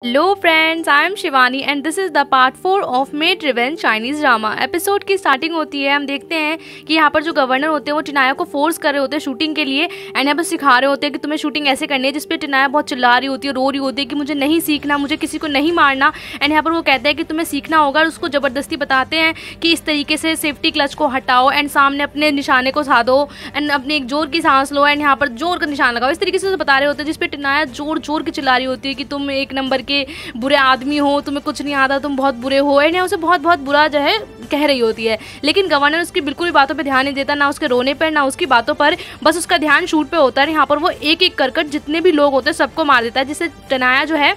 Hello friends, I am Shivani and this is the part 4 of made revenge Chinese drama. Episode की starting होती है। हम देखते हैं कि यहाँ पर जो गवर्नर होते हैं वो टिनाया को फोर्स कर रहे होते हैं शूटिंग के लिए एंड यहाँ पर सिखा रहे होते हैं कि तुम्हें शूटिंग ऐसे करनी है, जिसपे टिनाया बहुत चिल्ला रही होती है, रो रही होती है कि मुझे नहीं सीखना, मुझे किसी को नहीं मारना। एंड यहाँ पर वो कहते हैं कि तुम्हें सीखना होगा और उसको ज़बरदस्ती बताते हैं कि इस तरीके से सेफ्टी क्लच को हटाओ एंड सामने अपने निशाने को साधो एंड अपनी एक जोर की सांस लो एंड यहाँ पर जोर का निशान लगाओ। इस तरीके से बता रहे होते हैं, जिसपे टिनाया जोर जोर की चिल्ला रही होती है कि तुम एक नंबर के बुरे आदमी हो, तुम्हें कुछ नहीं आता, तुम बहुत बुरे हो एंड उसे बहुत बहुत बुरा जो है कह रही होती है। लेकिन गवर्नर उसकी बिल्कुल भी बातों पे ध्यान नहीं देता, ना उसके रोने पर ना उसकी बातों पर, बस उसका ध्यान शूट पे होता है। यहाँ पर वो एक एक कर जितने भी लोग होते हैं सबको मार देता है, जिससे टिनाया जो है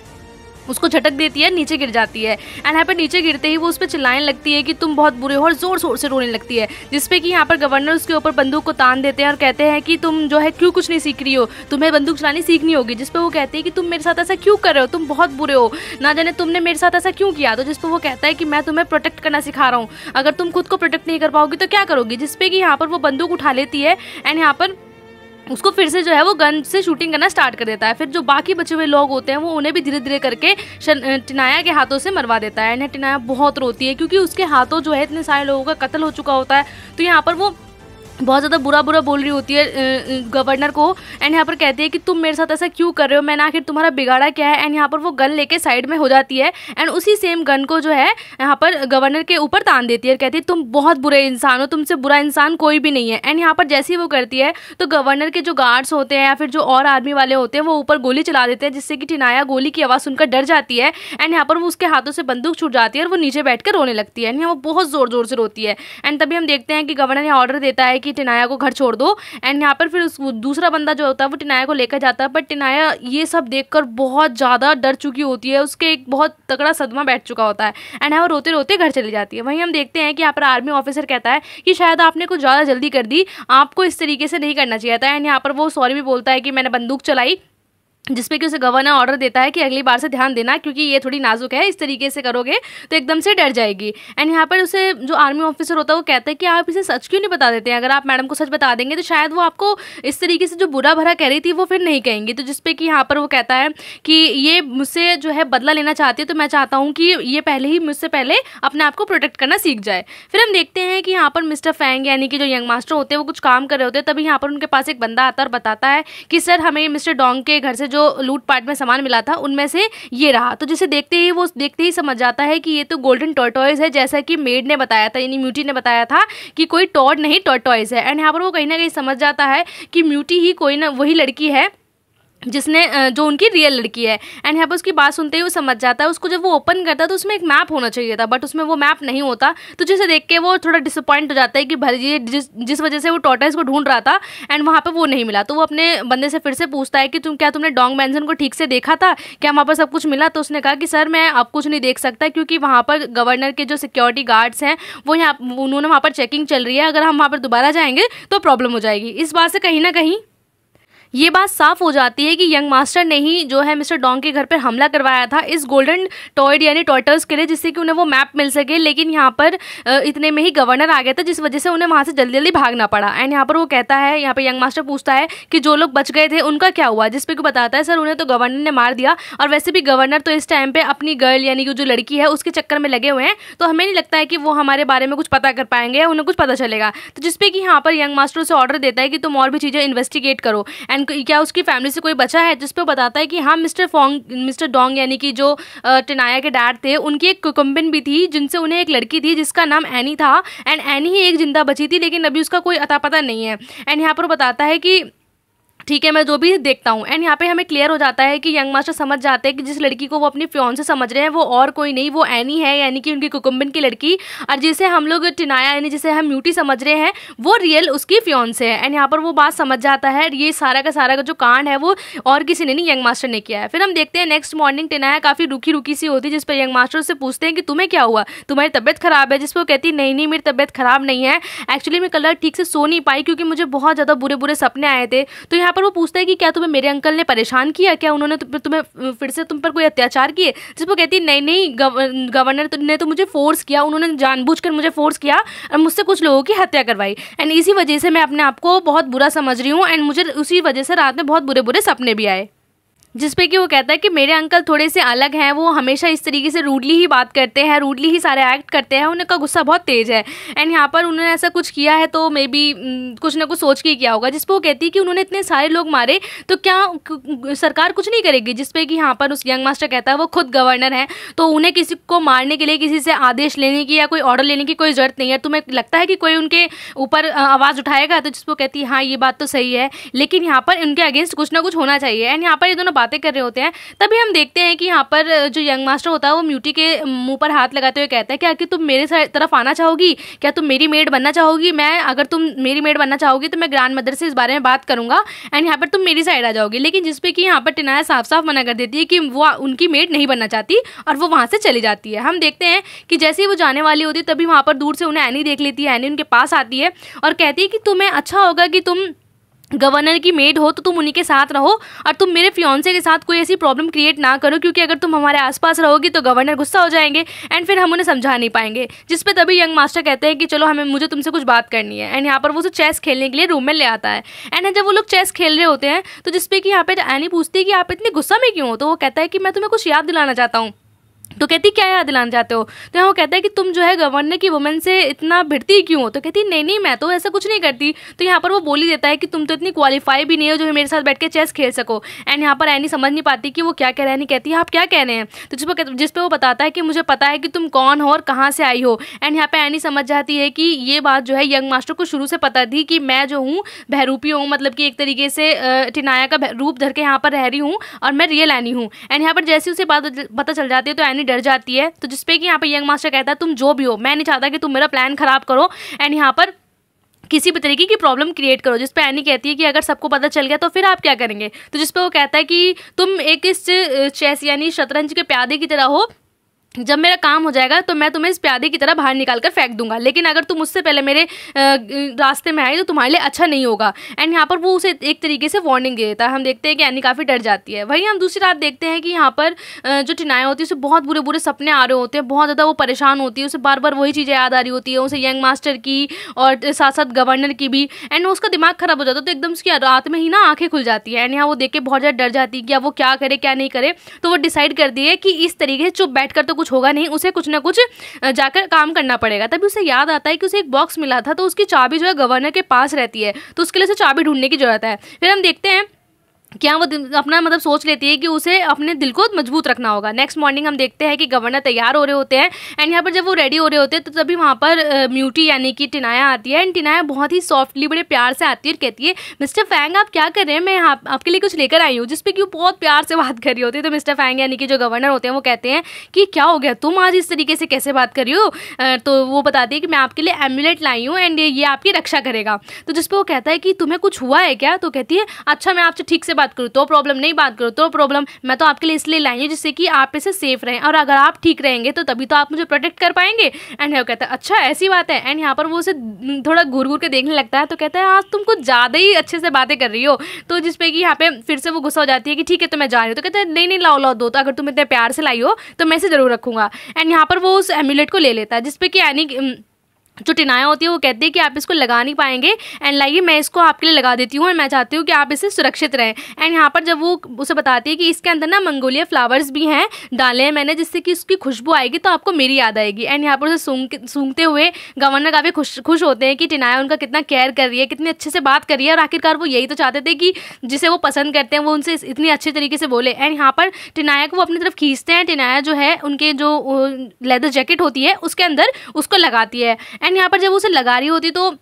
उसको झटक देती है, नीचे गिर जाती है एंड यहाँ पर नीचे गिरते ही वो उस पर चिल्लाने लगती है कि तुम बहुत बुरे हो और जोर शोर से रोने लगती है, जिसपे कि यहाँ पर गवर्नर उसके ऊपर बंदूक को तान देते हैं और कहते हैं कि तुम जो है क्यों कुछ नहीं सीख रही हो, तुम्हें बंदूक चलानी सीखनी होगी। जिसपे वो कहते हैं कि तुम मेरे साथ ऐसा क्यों कर रहे हो, तुम बहुत बुरे हो, ना जाने तुमने मेरे साथ ऐसा क्यों किया। तो जिसपे वो कहता है कि मैं तुम्हें प्रोटेक्ट करना सिखा रहा हूँ, अगर तुम खुद को प्रोटेक्ट नहीं कर पाओगी तो क्या करोगी। जिसपे कि यहाँ पर वो बंदूक उठा लेती है एंड यहाँ पर उसको फिर से जो है वो गन से शूटिंग करना स्टार्ट कर देता है। फिर जो बाकी बचे हुए लोग होते हैं वो उन्हें भी धीरे धीरे करके टिनाया के हाथों से मरवा देता है एंड टिनाया बहुत रोती है क्योंकि उसके हाथों जो है इतने सारे लोगों का कत्ल हो चुका होता है। तो यहाँ पर वो बहुत ज़्यादा बुरा बोल रही होती है गवर्नर को एंड यहाँ पर कहती है कि तुम मेरे साथ ऐसा क्यों कर रहे हो, मैंने आखिर तुम्हारा बिगाड़ा क्या है। एंड यहाँ पर वो गन लेके साइड में हो जाती है एंड उसी सेम गन को जो है यहाँ पर गवर्नर के ऊपर तान देती है और कहती है तुम बहुत बुरे इंसान हो, तुमसे बुरा इंसान कोई भी नहीं है। एंड यहाँ पर जैसे ही वो करती है तो गवर्नर के जो गार्ड्स होते हैं या फिर जो और आर्मी वाले होते हैं वो ऊपर गोली चला देते हैं, जिससे कि टिनाया गोली की आवाज़ सुनकर डर जाती है एंड यहाँ पर वो उसके हाथों से बंदूक छूट जाती है और वो नीचे बैठ कर रोने लगती है एंड यहाँ वो बहुत ज़ोर ज़ोर से रोती है। एंड तभी हम देखते हैं कि गवर्नर ने ऑर्डर देता है कि टिनाया को घर छोड़ दो एंड यहाँ पर फिर दूसरा बंदा जो होता है वो टिनाया को लेकर जाता है। पर टिनाया ये सब देखकर बहुत ज़्यादा डर चुकी होती है, उसके एक बहुत तगड़ा सदमा बैठ चुका होता है एंड वो रोते रोते घर चली जाती है। वहीं हम देखते हैं कि यहाँ पर आर्मी ऑफिसर कहता है कि शायद आपने कुछ ज़्यादा जल्दी कर दी, आपको इस तरीके से नहीं करना चाहिए था। एंड यहाँ पर वो सॉरी भी बोलता है कि मैंने बंदूक चलाई, जिसपे कि उसे गवर्नर ऑर्डर देता है कि अगली बार से ध्यान देना क्योंकि ये थोड़ी नाजुक है, इस तरीके से करोगे तो एकदम से डर जाएगी। एंड यहाँ पर उसे जो आर्मी ऑफिसर होता है वो कहता है कि आप इसे सच क्यों नहीं बता देते हैं, अगर आप मैडम को सच बता देंगे तो शायद वो आपको इस तरीके से जो बुरा भरा कह रही थी वो फिर नहीं कहेंगी। तो जिसपे कि यहाँ पर वो कहता है कि ये मुझसे जो है बदला लेना चाहती है, तो मैं चाहता हूँ कि ये पहले ही मुझसे पहले अपने आप को प्रोटेक्ट करना सीख जाए। फिर हम देखते हैं कि यहाँ पर मिस्टर फैंग यानी कि जो यंग मास्टर होते हैं वो कुछ काम कर रहे होते हैं। तभी यहाँ पर उनके पास एक बंदा आता है और बताता है कि सर हमें मिस्टर डोंग के घर से जो लूटपाट में सामान मिला था उनमें से ये रहा। तो जिसे देखते ही समझ जाता है कि ये तो गोल्डन टॉर्टोइज है, जैसा कि मेड ने बताया था यानी म्यूटी ने बताया था कि कोई टॉर्ड नहीं टॉर्टोइज है। एंड यहाँ पर वो कहीं ना कहीं समझ जाता है कि म्यूटी ही कोई ना वही लड़की है जिसने जो उनकी रियल लड़की है। एंड यहाँ पर उसकी बात सुनते ही वो समझ जाता है। उसको जब वो ओपन करता है तो उसमें एक मैप होना चाहिए था, बट उसमें वो मैप नहीं होता। तो जिसे देख के वो थोड़ा डिसअपॉइंट हो जाता है कि भले ये जिस वजह से वो टॉर्टोइज को ढूंढ रहा था एंड वहाँ पे वो नहीं मिला। तो वो अपने बंदे से फिर से पूछता है कि तुमने डोंग मैंसन को ठीक से देखा था, क्या वहाँ पर सब कुछ मिला। तो उसने कहा कि सर मैं अब कुछ नहीं देख सकता क्योंकि वहाँ पर गवर्नर के जो सिक्योरिटी गार्ड्स हैं उन्होंने वहाँ पर चेकिंग चल रही है, अगर हम वहाँ पर दोबारा जाएंगे तो प्रॉब्लम हो जाएगी। इस बात से कहीं ना कहीं ये बात साफ हो जाती है कि यंग मास्टर ने ही जो है मिस्टर डोंग के घर पर हमला करवाया था इस गोल्डन टॉयड यानी टॉर्टर्स के लिए, जिससे कि उन्हें वो मैप मिल सके। लेकिन यहाँ पर इतने में ही गवर्नर आ गया था, जिस वजह से उन्हें वहाँ से जल्दी जल्दी भागना पड़ा। एंड यहाँ पर वो कहता है, यहाँ पर यंग मास्टर पूछता है कि जो लोग बच गए थे उनका क्या हुआ, जिसपे को बताता है सर उन्हें तो गवर्नर ने मार दिया, और वैसे भी गवर्नर तो इस टाइम पर अपनी गर्ल यानी कि जो लड़की है उसके चक्कर में लगे हुए हैं, तो हमें नहीं लगता है कि वो हमारे बारे में कुछ पता कर पाएंगे या उन्हें कुछ पता चलेगा। तो जिसपे कि यहाँ पर यंग मास्टर उसे ऑर्डर देता है कि तुम और भी चीज़ें इन्वेस्टिगेट करो एंड क्या उसकी फैमिली से कोई बचा है। जिस पे बताता है कि हाँ मिस्टर डोंग यानी कि जो टिनाया के डैड थे उनकी एक कुकुम्बिन भी थी, जिनसे उन्हें एक लड़की थी जिसका नाम एनी था एंड एनी ही एक जिंदा बची थी, लेकिन अभी उसका कोई अता पता नहीं है। एंड यहाँ पर बताता है कि ठीक है मैं जो भी देखता हूँ। एंड यहाँ पे हमें क्लियर हो जाता है कि यंग मास्टर समझ जाते हैं कि जिस लड़की को वो अपनी फियांसे समझ रहे हैं वो और कोई नहीं, वो एनी है यानी कि उनकी कुकुम्बिन की लड़की, और जिसे हम लोग टिनाया यानी जिसे हम म्यूटी समझ रहे हैं वो रियल उसकी फियांसे है। एंड यहाँ पर वो बात समझ जाता है, ये सारा का सारा जो कांड है वो और किसी ने नहीं यंग मास्टर ने किया है। फिर हम देखते हैं नेक्स्ट मॉर्निंग टिनाया काफ़ी रुकी सी होती है, जिस पर यंग मास्टर से पूछते हैं कि तुम्हें क्या हुआ, तुम्हारी तबियत खराब है। जिस पर वो कहती है नहीं मेरी तबियत खराब नहीं है, एक्चुअली मैं कल ठीक से सो नहीं पाई क्योंकि मुझे बहुत ज़्यादा बुरे बुरे सपने आए थे। तो यहाँ पर वो पूछता है कि क्या तुम्हें मेरे अंकल ने परेशान किया, क्या उन्होंने तुम्हें फिर से तुम पर कोई अत्याचार किए। जिस पर कहती है नहीं गवर्नर ने तो मुझे फोर्स किया, उन्होंने जानबूझकर मुझे फोर्स किया और मुझसे कुछ लोगों की हत्या करवाई एंड इसी वजह से मैं अपने आप को बहुत बुरा समझ रही हूँ एंड मुझे उसी वजह से रात में बहुत बुरे बुरे सपने भी आए। जिसपे कि वो कहता है कि मेरे अंकल थोड़े से अलग हैं, वो हमेशा इस तरीके से रूडली ही बात करते हैं, रूडली ही सारे एक्ट करते हैं, उनका गुस्सा बहुत तेज़ है। एंड यहाँ पर उन्होंने ऐसा कुछ किया है तो मे बी कुछ ना कुछ सोच के किया होगा। जिसपे वो कहती है कि उन्होंने इतने सारे लोग मारे तो क्या सरकार कुछ नहीं करेगी। जिसपे कि यहाँ पर उस यंग मास्टर कहता है वो खुद गवर्नर है तो उन्हें किसी को मारने के लिए किसी से आदेश लेने की या कोई ऑर्डर लेने की कोई ज़रूरत नहीं है। तुम्हें लगता है कि कोई उनके ऊपर आवाज़ उठाएगा? तो जिसपे कहती है हाँ ये बात तो सही है, लेकिन यहाँ पर इनके अगेंस्ट कुछ ना कुछ होना चाहिए। एंड यहाँ पर ये दोनों बातें कर रहे होते हैं, तभी हम देखते हैं कि यहाँ पर जो यंग मास्टर होता है वो म्यूटी के मुंह पर हाथ लगाते हुए कहता है क्या कि तुम मेरे तरफ आना चाहोगी, क्या तुम मेरी मेड बनना चाहोगी? मैं अगर तुम मेरी मेड बनना चाहोगी तो मैं ग्रैंड मदर से इस बारे में बात करूंगा एंड यहाँ पर तुम मेरी साइड आ जाओगी। लेकिन जिसपे कि यहाँ पर टिनाया साफ साफ मना कर देती है कि वो उनकी मेड नहीं बनना चाहती और वो वहाँ से चली जाती है। हम देखते हैं कि जैसे ही वो जाने वाली होती है तभी वहाँ पर दूर से उन्हें एनी देख लेती है। एनी उनके पास आती है और कहती है कि तुम्हें अच्छा होगा कि तुम गवर्नर की मेड हो तो तुम उन्हीं के साथ रहो और तुम मेरे फियांसे के साथ कोई ऐसी प्रॉब्लम क्रिएट ना करो, क्योंकि अगर तुम हमारे आसपास रहोगी तो गवर्नर गुस्सा हो जाएंगे एंड फिर हम उन्हें समझा नहीं पाएंगे। जिस पे तभी यंग मास्टर कहते हैं कि चलो मुझे तुमसे कुछ बात करनी है। एंड यहाँ पर वो उसे चेस खेलने के लिए रूम में ले आता है। एंड जब वो लोग चेस खेल रहे होते हैं तो जिसपे कि यहाँ पे एनी पूछती है कि आप इतने गुस्सा में क्यों हो? तो वो कहता है कि मैं तुम्हें कुछ याद दिलाना चाहता हूँ। तो कहती क्या याद दिलाना चाहते हो? तो यहाँ वो कहता है कि तुम जो है गवर्नर की वुमेन से इतना भिड़ती क्यों हो? तो कहती नहीं मैं तो ऐसा कुछ नहीं करती। तो यहाँ पर वो बोल ही देता है कि तुम तो इतनी क्वालिफाई भी नहीं हो जो मेरे साथ बैठ के चेस खेल सको। एंड यहाँ पर एनी समझ नहीं पाती कि वो क्या कह रहा है। नहीं कहती आप क्या कह रहे हैं? तो जिस पे वो बताता है कि मुझे पता है कि तुम कौन हो और कहाँ से आई हो। एंड यहाँ पे एनी समझ जाती है कि ये बात जो है यंग मास्टर को शुरू से पता थी कि मैं जो हूँ बहरूपी हूँ, मतलब कि एक तरीके से टिनाया का रूप धर के यहाँ पर रह रही हूँ और मैं रियल एनी हूँ। एंड यहाँ पर जैसे उसे बात पता चल जाती है तो एनी डर जाती है। तो जिसपे कि यहाँ पे यंग मास्टर कहता है तुम जो भी हो, मैं नहीं चाहता कि तुम मेरा प्लान खराब करो एंड यहाँ पर किसी भी तरीके की प्रॉब्लम क्रिएट करो। जिस पे एनी कहती है कि अगर सबको पता चल गया तो फिर आप क्या करेंगे? तो जिस पे वो कहता है कि तुम एक इस चेस यानी शतरंज के प्यादे की तरह हो, जब मेरा काम हो जाएगा तो मैं तुम्हें इस प्यादे की तरह बाहर निकाल कर फेंक दूंगा, लेकिन अगर तुम उससे पहले मेरे रास्ते में आई तो तुम्हारे लिए अच्छा नहीं होगा। एंड यहाँ पर वो उसे एक तरीके से वार्निंग दे देता है। हम देखते हैं कि एनी काफ़ी डर जाती है। वहीं हम दूसरी रात देखते हैं कि यहाँ पर जो टिनाया होती है उसे बहुत बुरे बुरे सपने आ रहे होते हैं, बहुत ज़्यादा वो परेशान होती है, उसे बार बार वही चीज़ें याद आ रही होती है, उसे यंग मास्टर की और साथ साथ गवर्नर की भी। एंड उसका दिमाग खराब हो जाता है तो एकदम उसकी रात में ही ना आँखें खुल जाती है। एंड यहाँ वो देख के बहुत ज़्यादा डर जाती है कि अब वो क्या करे क्या नहीं करे। तो वो डिसाइड कर दी है कि इस तरीके से चुप बैठ कर तो कुछ होगा नहीं, उसे कुछ ना कुछ जाकर काम करना पड़ेगा। तभी उसे याद आता है कि उसे एक बॉक्स मिला था तो उसकी चाबी जो है गवर्नर के पास रहती है, तो उसके लिए उसे चाबी ढूंढने की जरूरत है। फिर हम देखते हैं क्या वो अपना मतलब सोच लेती है कि उसे अपने दिल को मजबूत रखना होगा। नेक्स्ट मॉर्निंग हम देखते हैं कि गवर्नर तैयार हो रहे होते हैं एंड यहाँ पर जब वो रेडी हो रहे होते हैं तो तभी वहाँ पर म्यूटी यानी कि टिनाया आती है। एंड टिनाया बहुत ही सॉफ्टली बड़े प्यार से आती है और कहती है मिस्टर फैंग आप क्या कर रहे हैं, मैं आपके लिए कुछ लेकर आई हूँ। जिसपे कि वो बहुत प्यार से बात कर रही होती है। तो मिस्टर फैंग यानी कि जो गवर्नर होते हैं वो कहते हैं कि क्या हो गया, तुम आज इस तरीके से कैसे बात कर रही हो? तो वो बताती है कि मैं आपके लिए एम्यूलेट लाई हूँ एंड ये आपकी रक्षा करेगा। तो जिसपे वो कहता है कि तुम्हें कुछ हुआ है क्या? तो कहती है अच्छा मैं आपसे ठीक से बात करूँ तो प्रॉब्लम, नहीं बात करो तो प्रॉब्लम, मैं तो आपके लिए इसलिए लाई हूँ जिससे कि आप इसे सेफ रहें और अगर आप ठीक रहेंगे तो तभी तो आप मुझे प्रोटेक्ट कर पाएंगे। एंड वो कहता है अच्छा ऐसी बात है। एंड यहाँ पर वो उसे थोड़ा घूर घूर के देखने लगता है। तो कहता है आज तुम कुछ ज़्यादा ही अच्छे से बातें कर रही हो। तो जिसपे कि यहाँ पे फिर से वो गुस्सा हो जाती है कि ठीक है तो मैं जा रही हूँ। तो कहता है नहीं लाओ दो, तो अगर तुम इतने प्यार से लाई हो तो मैं इसे जरूर रखूँगा। एंड यहाँ पर वो उस एम्यूलेट को ले लेता है। जिसपे कि यानी जो टिनाया होती है वो कहती है कि आप इसको लगा नहीं पाएंगे एंड लाइए मैं इसको आपके लिए लगा देती हूँ और मैं चाहती हूँ कि आप इससे सुरक्षित रहें। एंड यहाँ पर जब वो उसे बताती है कि इसके अंदर ना मंगोलिया फ्लावर्स भी हैं, डाले हैं मैंने, जिससे कि उसकी खुशबू आएगी तो आपको मेरी याद आएगी। एंड यहाँ पर उसे सूंघते हुए गवर्नर काफ़ी खुश होते हैं कि टिनाया उनका कितना केयर कर रही है, कितनी अच्छे से बात कर रही है। और आखिरकार वो यही तो चाहते थे कि जिसे वो पसंद करते हैं वो उनसे इतनी अच्छे तरीके से बोले। एंड यहाँ पर टिनाया को वो अपनी तरफ खींचते हैं। टिनाया जो है उनके जो लेदर जैकेट होती है उसके अंदर उसको लगाती है। एंड यहाँ पर जब उसे लगा रही होती तो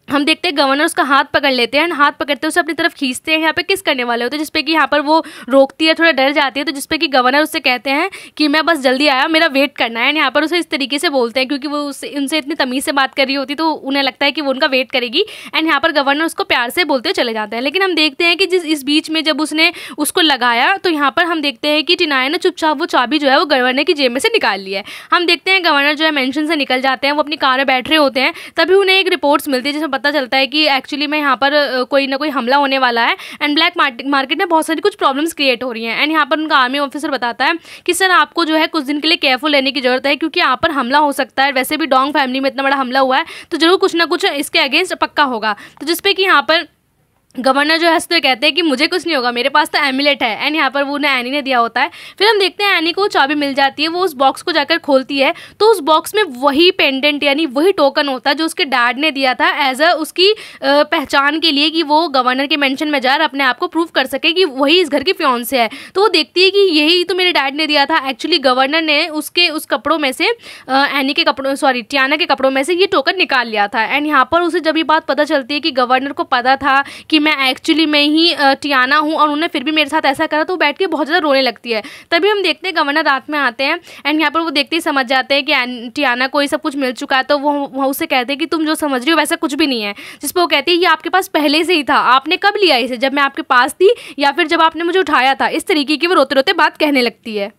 हम देखते हैं गवर्नर उसका हाथ पकड़ लेते हैं। हाथ पकड़ते उसे अपनी तरफ खींचते हैं, यहाँ पे किस करने वाले होते हैं। जिसपे कि यहाँ पर वो रोकती है, थोड़ा डर जाती है। तो जिसपे कि गवर्नर उससे कहते हैं कि मैं बस जल्दी आया, मेरा वेट करना है। एंड यहाँ पर उसे इस तरीके से बोलते हैं क्योंकि वो उनसे इतनी तमीज़ से बात कर रही होती तो उन्हें लगता है कि वो उनका वेट करेगी। एंड यहाँ पर गवर्नर उसको प्यार से बोलते चले जाते हैं। लेकिन हम देखते हैं कि इस बीच में जब उसने उसको लगाया तो यहाँ पर हम देखते हैं कि टिनाया ने चुपचाप वो चाबी जो है वो गवर्नर की जेब में से निकाल ली है। हम देखते हैं गवर्नर जो है मेंशन से निकल जाते हैं, वो अपनी कार में बैठ रहे होते हैं। तभी उन्हें एक रिपोर्ट्स मिलती है जिसमें पता चलता है कि एक्चुअली में यहाँ पर कोई ना कोई हमला होने वाला है एंड ब्लैक मार्केट में बहुत सारी कुछ प्रॉब्लम्स क्रिएट हो रही हैं। एंड यहाँ पर उनका आर्मी ऑफिसर बताता है कि सर आपको जो है कुछ दिन के लिए केयरफुल रहने की जरूरत है क्योंकि यहाँ पर हमला हो सकता है। वैसे भी डोंग फैमिली में इतना बड़ा हमला हुआ है तो जरूर कुछ ना कुछ इसके अगेंस्ट पक्का होगा। तो जिसपे कि यहाँ पर गवर्नर जो है हंसते कहते हैं कि मुझे कुछ नहीं होगा, मेरे पास तो एमुलेट है। एंड यहाँ पर वो उन्हें एनी ने दिया होता है। फिर हम देखते हैं एनी को चाबी मिल जाती है, वो उस बॉक्स को जाकर खोलती है तो उस बॉक्स में वही पेंडेंट यानी वही टोकन होता है जो उसके डैड ने दिया था एज अ उसकी पहचान के लिए कि वो गवर्नर के मेंशन में जाकर अपने आप को प्रूव कर सके कि वही इस घर की फियांसे है। तो वो देखती है कि यही तो मेरे डैड ने दिया था। एक्चुअली गवर्नर ने उसके उस कपड़ों में से एनी के कपड़ों सॉरी टियाना के कपड़ों में से ये टोकन निकाल लिया था। एंड यहाँ पर उसे जब ये बात पता चलती है कि गवर्नर को पता था कि मैं एक्चुअली मैं ही टियाना हूँ और उन्होंने फिर भी मेरे साथ ऐसा करा, तो बैठ के बहुत ज़्यादा रोने लगती है। तभी हम देखते हैं गवर्नर रात में आते हैं एंड यहाँ पर वो देखते ही समझ जाते हैं कि टियाना को ये सब कुछ मिल चुका है। तो वो उससे कहते हैं कि तुम जो समझ रही हो वैसा कुछ भी नहीं है। जिस पर वो कहती है ये आपके पास पहले से ही था, आपने कब लिया इसे, जब मैं आपके पास थी या फिर जब आपने मुझे उठाया था। इस तरीके की वो रोते रोते बात कहने लगती है।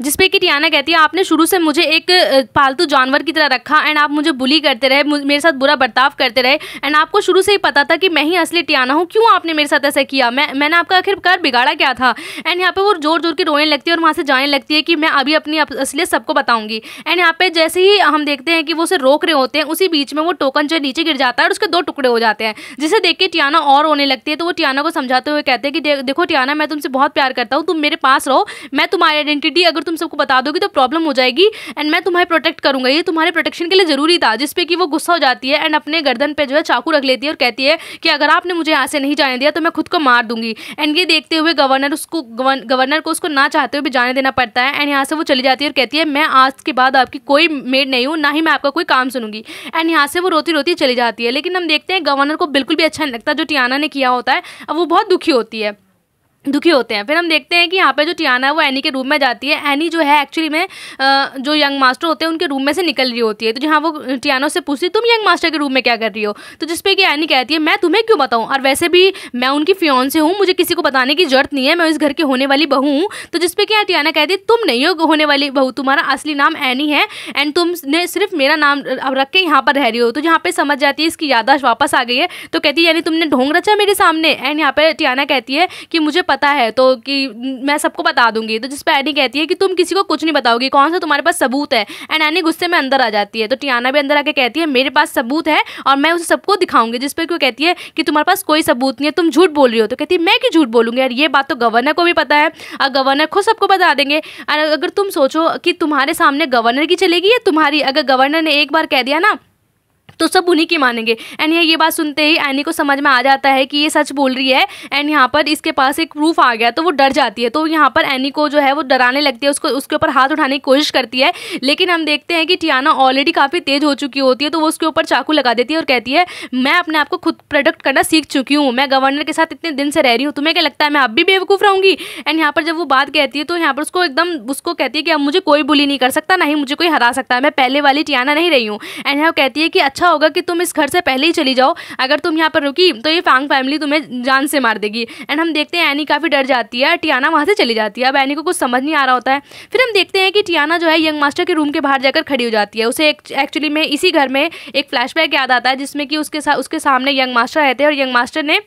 जिसपे कि टियाना कहती है आपने शुरू से मुझे एक पालतू जानवर की तरह रखा एंड आप मुझे बुली करते रहे, मेरे साथ बुरा बर्ताव करते रहे एंड आपको शुरू से ही पता था कि मैं ही असली टियाना हूँ, क्यों आपने मेरे साथ ऐसा किया, मैंने आपका आखिरकार बिगाड़ा क्या था। एंड यहाँ पे वो जोर जोर के रोने लगती है और वहाँ से जाने लगती है कि मैं अभी अपनी असलियत सबको बताऊंगी। एंड यहाँ पे जैसे ही हम देखते हैं कि वो उसे रोक रहे होते हैं, उसी बीच में वो टोकन जो नीचे गिर जाता है और उसके 2 टुकड़े हो जाते हैं, जिसे देख के टियाना और रोने लगती है। तो वो टियाना को समझाते हुए कहते हैं कि देखो टियाना, मैं तुमसे बहुत प्यार करता हूँ, तुम मेरे पास रहो, मैं तुम्हारी आइडेंटिटी अगर तुम सबको बता दोगी तो प्रॉब्लम हो जाएगी एंड मैं तुम्हें प्रोटेक्ट करूंगा, ये तुम्हारे प्रोटेक्शन के लिए जरूरी था। जिसपे कि वो गुस्सा हो जाती है एंड अपने गर्दन पे जो है चाकू रख लेती है और कहती है कि अगर आपने मुझे यहाँ से नहीं जाने दिया तो मैं खुद को मार दूंगी। एंड ये देखते हुए गवर्नर को उसको ना चाहते हुए भी जाने देना पड़ता है। एंड यहाँ से वो चली जाती है और कहती है मैं आज के बाद आपकी कोई मेड नहीं हूँ, ना ही मैं आपका कोई काम सुनूंगी। एंड यहाँ से वो रोती रोती चली जाती है। लेकिन हम देखते हैं गवर्नर को बिल्कुल भी अच्छा नहीं लगता जो टियाना ने किया होता है। अब वो बहुत दुखी होते हैं। फिर हम देखते हैं कि यहाँ पे जो टियाना है वो एनी के रूम में जाती है। एनी जो है एक्चुअली में जो यंग मास्टर होते हैं उनके रूम में से निकल रही होती है। तो जहाँ वो टियाना से पूछती है तुम यंग मास्टर के रूम में क्या कर रही हो, तो जिसपे कि एनी कहती है मैं तुम्हें क्यों बताऊँ, और वैसे भी मैं उनकी फियांसे हूँ, मुझे किसी को बताने की जरूरत नहीं है, मैं इस घर की होने वाली बहू हूँ। तो जिसपे कि टियाना कहती है तुम नहीं हो होने वाली बहू, तुम्हारा असली नाम एनी है एंड तुमने सिर्फ मेरा नाम रख के यहाँ पर रह रही हो। तो जहाँ पे समझ जाती है इसकी याददाश्त वापस आ गई है, तो कहती है यानी तुमने ढोंग रचा मेरे सामने। एंड यहाँ पे टियाना कहती है कि मुझे पता है तो कि मैं सबको बता दूंगी। तो जिस पे एनी कहती है कि तुम किसी को कुछ नहीं बताओगी, कौन सा तुम्हारे पास सबूत है। एंड एनी गुस्से में अंदर आ जाती है। तो टियाना भी अंदर आके कहती है मेरे पास सबूत है और मैं उसे सबको दिखाऊंगी। जिस पे वो कहती है कि तुम्हारे पास कोई सबूत नहीं है, तुम झूठ बोल रही हो। तो कहती है मैं क्यों झूठ बोलूंगी यार, ये बात तो गवर्नर को भी पता है और गवर्नर खुद सबको बता देंगे। और अगर तुम सोचो कि तुम्हारे सामने गवर्नर की चलेगी या तुम्हारी, अगर गवर्नर ने एक बार कह दिया ना तो सब उन्हीं की मानेंगे। एंड ये बात सुनते ही एनी को समझ में आ जाता है कि ये सच बोल रही है एंड यहाँ पर इसके पास एक प्रूफ आ गया, तो वो डर जाती है। तो यहाँ पर एनी को जो है वो डराने लगती है, उसके ऊपर हाथ उठाने की कोशिश करती है। लेकिन हम देखते हैं कि टियाना ऑलरेडी काफ़ी तेज हो चुकी होती है, तो वो उसके ऊपर चाकू लगा देती है और कहती है मैं अपने आप को खुद प्रोटेक्ट करना सीख चुकी हूँ, मैं गवर्नर के साथ इतने दिन से रह रही हूँ, तुम्हें क्या लगता है मैं अब भी बेवकूफ़ रहूँगी। एंड यहाँ पर जब वो बात कहती है तो यहाँ पर उसको कहती है कि अब मुझे कोई बुली नहीं कर सकता, ना ही मुझे कोई हरा सकता है, मैं पहले वाली टियाना नहीं रही हूँ। एंड यहाँ कहती है कि अच्छा होगा कि तुम इस घर से पहले ही चली जाओ, अगर तुम यहाँ पर रुकी तो ये फांग फैमिली तुम्हें जान से मार देगी। एंड हम देखते हैं एनी काफ़ी डर जाती है, टियाना वहाँ से चली जाती है। अब एनी को कुछ समझ नहीं आ रहा होता है। फिर हम देखते हैं कि टियाना जो है यंग मास्टर के रूम के बाहर जाकर खड़ी हो जाती है। उसे एक्चुअली में इसी घर में एक फ्लैशबैक याद आता है जिसमें कि उसके सामने यंग मास्टर रहते हैं और यंग मास्टर ने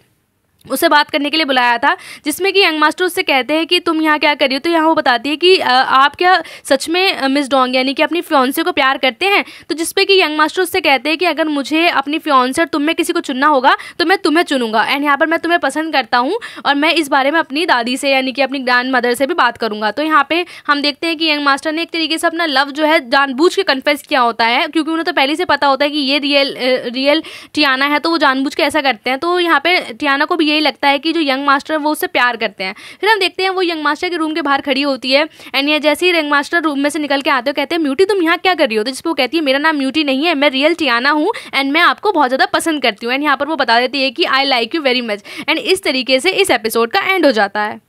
उसे बात करने के लिए बुलाया था, जिसमें कि यंग मास्टर उससे कहते हैं कि तुम यहाँ क्या कर रही हो। तो यहाँ वो बताती है कि आप क्या सच में मिस डोंग यानी कि अपनी फियांसे को प्यार करते हैं। तो जिसपे कि यंग मास्टर उससे कहते हैं कि अगर मुझे अपनी फियांसे और तुम में किसी को चुनना होगा तो मैं तुम्हें चुनूंगा एंड यहाँ पर मैं तुम्हें पसंद करता हूँ और मैं इस बारे में अपनी दादी से यानी कि अपनी ग्रैंड मदर से भी बात करूँगा। तो यहाँ पे हम देखते हैं कि यंग मास्टर ने एक तरीके से अपना लव जो है जानबूझ के कन्फेस किया होता है, क्योंकि उन्हें तो पहले से पता होता है कि ये रियल टियाना है, तो वो जानबूझ के ऐसा करते हैं। तो यहाँ पे टियाना को भी यही लगता है कि जो यंग मास्टर वो उससे प्यार करते हैं। फिर हम देखते हैं वो यंग मास्टर के रूम के बाहर खड़ी होती है एंड ये जैसे ही यंग मास्टर रूम में से निकल के आते हो कहते हैं म्यूटी तुम यहाँ क्या कर रही हो। तो जिसपे वो कहती है मेरा नाम म्यूटी नहीं है, मैं रियल टियाना हूँ एंड मैं आपको बहुत ज़्यादा पसंद करती हूँ। एंड यहाँ पर वो बता देती है कि I like you very much. And इस तरीके से इस एपिसोड का एंड हो जाता है।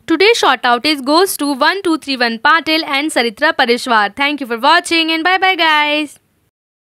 Today's shout out is goes to 1231 Patil and Saritra Parishwar. Thank you for watching and bye bye guys.